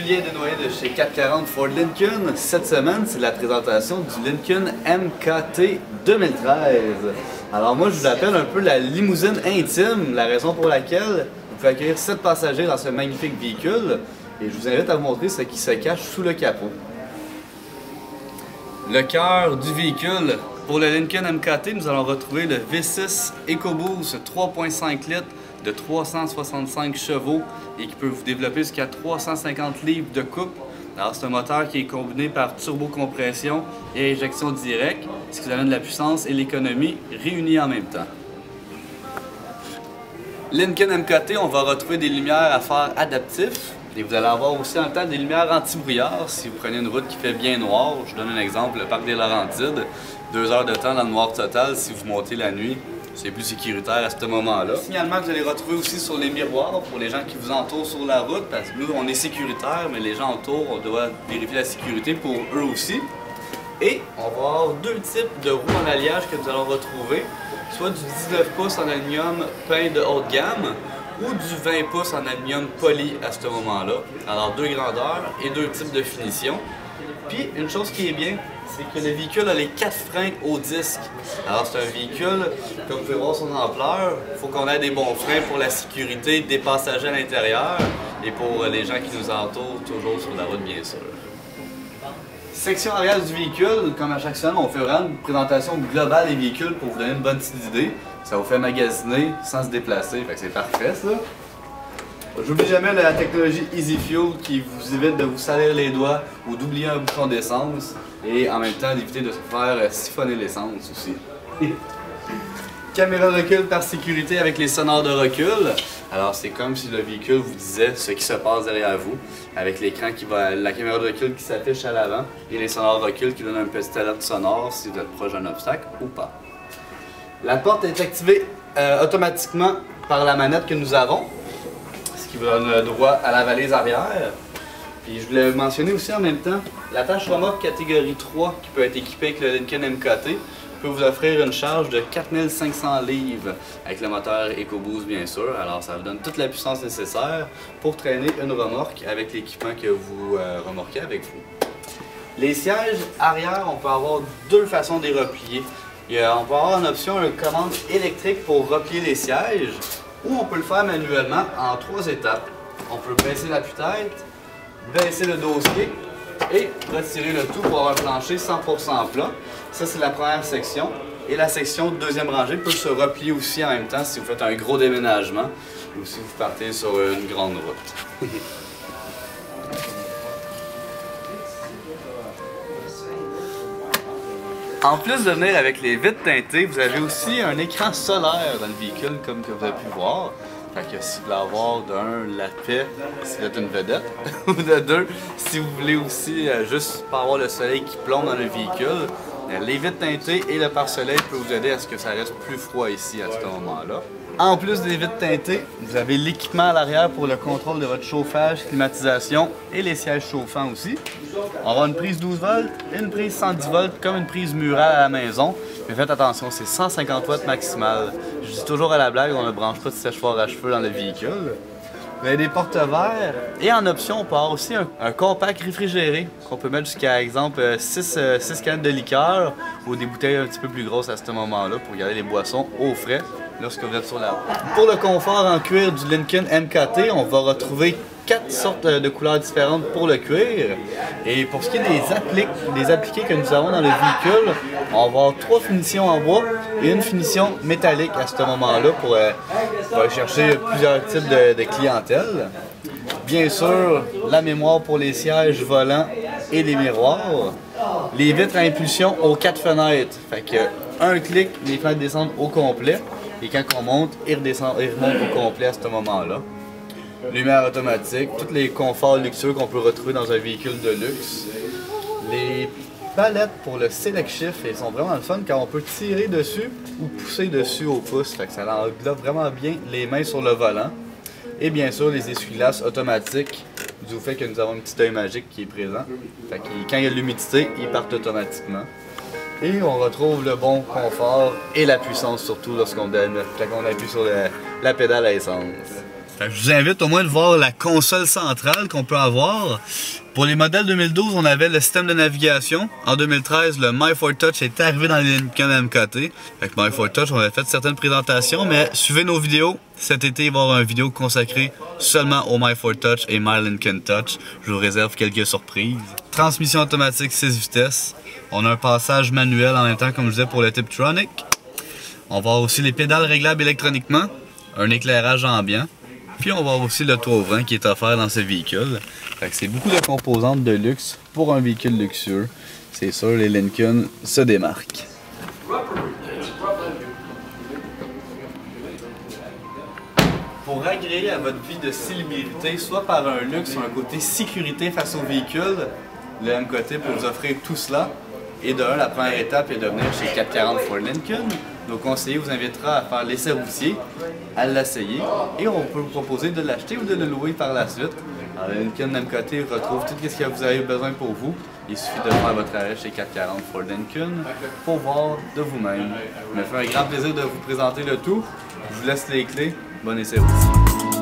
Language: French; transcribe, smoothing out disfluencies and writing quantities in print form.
Julien Desnoyers de chez 440 Ford Lincoln. Cette semaine, c'est la présentation du Lincoln MKT 2013. Alors moi, je vous appelle un peu la limousine intime, la raison pour laquelle vous pouvez accueillir 7 passagers dans ce magnifique véhicule. Et je vous invite à vous montrer ce qui se cache sous le capot. Le cœur du véhicule. Pour le Lincoln MKT, nous allons retrouver le V6 EcoBoost 3.5 litres de 365 chevaux et qui peut vous développer jusqu'à 350 livres de coupe. Alors c'est un moteur qui est combiné par turbocompression et injection directe, ce qui vous donne de la puissance et l'économie réunies en même temps. Lincoln MKT, on va retrouver des lumières à phare adaptifs. Et vous allez avoir aussi en même temps des lumières anti-brouillard si vous prenez une route qui fait bien noir. Je vous donne un exemple, le parc des Laurentides. 2 heures de temps dans le noir total si vous montez la nuit. C'est plus sécuritaire à ce moment-là. Signalement que vous allez retrouver aussi sur les miroirs pour les gens qui vous entourent sur la route, parce que nous, on est sécuritaire, mais les gens autour, on doit vérifier la sécurité pour eux aussi. Et on va avoir 2 types de roues en alliage que nous allons retrouver, soit du 19 pouces en aluminium peint de haute gamme, ou du 20 pouces en aluminium poli à ce moment-là. Alors 2 grandeurs et 2 types de finition. Puis une chose qui est bien, c'est que le véhicule a les 4 freins au disque. Alors c'est un véhicule, comme vous pouvez voir son ampleur, il faut qu'on ait des bons freins pour la sécurité des passagers à l'intérieur et pour les gens qui nous entourent, toujours sur la route bien sûr. Section arrière du véhicule, comme à chaque semaine, on fait vraiment une présentation globale des véhicules pour vous donner une bonne petite idée. Ça vous fait magasiner sans se déplacer, fait que c'est parfait ça. J'oublie jamais la technologie Easy Fuel qui vous évite de vous salir les doigts ou d'oublier un bouchon d'essence et en même temps d'éviter de se faire siphonner l'essence aussi. Caméra de recul par sécurité avec les sonars de recul. Alors c'est comme si le véhicule vous disait ce qui se passe derrière vous avec l'écran qui va, la caméra de recul qui s'affiche à l'avant et les sonars de recul qui donnent un petit alerte sonore si vous êtes proche d'un obstacle ou pas. La porte est activée automatiquement par la manette que nous avons, ce qui vous donne droit à la valise arrière. Puis je voulais mentionner aussi en même temps, l'attache remorque catégorie 3 qui peut être équipée avec le Lincoln MKT peut vous offrir une charge de 4500 livres avec le moteur EcoBoost bien sûr. Alors ça vous donne toute la puissance nécessaire pour traîner une remorque avec l'équipement que vous remorquez avec vous. Les sièges arrière, on peut avoir 2 façons de les replier. On peut avoir en option une commande électrique pour replier les sièges ou on peut le faire manuellement en 3 étapes. On peut baisser l'appui-tête, baisser le dossier et retirer le tout pour avoir un plancher 100% plat. Ça c'est la première section. Et la section deuxième rangée peut se replier aussi en même temps si vous faites un gros déménagement ou si vous partez sur une grande route. En plus de venir avec les vitres teintées, vous avez aussi un écran solaire dans le véhicule comme que vous avez pu voir. Fait que si vous voulez avoir d'un la paix, si vous êtes une vedette, ou de 2, si vous voulez aussi juste pas avoir le soleil qui plombe dans le véhicule, les vitres teintées et le pare-soleil peuvent vous aider à ce que ça reste plus froid ici à ce moment-là. En plus des vitres teintées, vous avez l'équipement à l'arrière pour le contrôle de votre chauffage, climatisation et les sièges chauffants aussi. On va avoir une prise 12 volts, une prise 110 volts comme une prise murale à la maison. Mais faites attention, c'est 150 watts maximal. Je dis toujours à la blague, on ne branche pas de séchoir à cheveux dans le véhicule. Vous avez des porte-verres et en option, on peut avoir aussi un compact réfrigéré qu'on peut mettre jusqu'à exemple 6 canettes de liqueur ou des bouteilles un petit peu plus grosses à ce moment-là pour garder les boissons au frais lorsque vous êtes sur la route. Pour le confort en cuir du Lincoln MKT, on va retrouver 4 sortes de couleurs différentes pour le cuir. Et pour ce qui est des appliqués que nous avons dans le véhicule, on va avoir 3 finitions en bois et une finition métallique à ce moment-là pour aller chercher plusieurs types de clientèle. Bien sûr, la mémoire pour les sièges volants et les miroirs. Les vitres à impulsion aux 4 fenêtres. Fait que un clic, les fenêtres descendent au complet. Et quand on monte, ils remontent au complet à ce moment-là. Lumière automatique, tous les conforts luxueux qu'on peut retrouver dans un véhicule de luxe. Les palettes pour le Select Shift, elles sont vraiment le fun car on peut tirer dessus ou pousser dessus au pouce. Fait que ça englobe vraiment bien les mains sur le volant. Et bien sûr, les essuie-glaces automatiques, du fait que nous avons un petit œil magique qui est présent. Fait que quand il y a de l'humidité, ils partent automatiquement. Et on retrouve le bon confort et la puissance surtout lorsqu'on appuie sur la pédale à essence. Fait que je vous invite au moins de voir la console centrale qu'on peut avoir. Pour les modèles 2012, on avait le système de navigation. En 2013, le My4Touch est arrivé dans les Lincoln MKT. Avec My4Touch, on avait fait certaines présentations, mais suivez nos vidéos. Cet été, il va y avoir une vidéo consacrée seulement au My4Touch et My Lincoln Touch. Je vous réserve quelques surprises. Transmission automatique 6 vitesses. On a un passage manuel en même temps, comme je disais, pour le Tiptronic. On va avoir aussi les pédales réglables électroniquement, un éclairage ambiant. Puis on va avoir aussi le toit ouvrant qui est offert dans ce véhicule. Fait que c'est beaucoup de composantes de luxe pour un véhicule luxueux. C'est sûr, les Lincoln se démarquent. Pour agréer à votre vie de célébrité, soit par un luxe ou un côté sécurité face au véhicule, le MKT peut vous offrir tout cela. Et de un, la première étape est de venir chez 440 Ford Lincoln. Nos conseillers vous invitera à faire l'essai routier, à l'essayer, et on peut vous proposer de l'acheter ou de le louer par la suite. Alors, le Lincoln MKT retrouve tout ce que vous avez besoin pour vous. Il suffit de faire votre arrêt chez 440 Ford Lincoln pour voir de vous-même. Ça me fait un grand plaisir de vous présenter le tout. Je vous laisse les clés. Bon essai routier.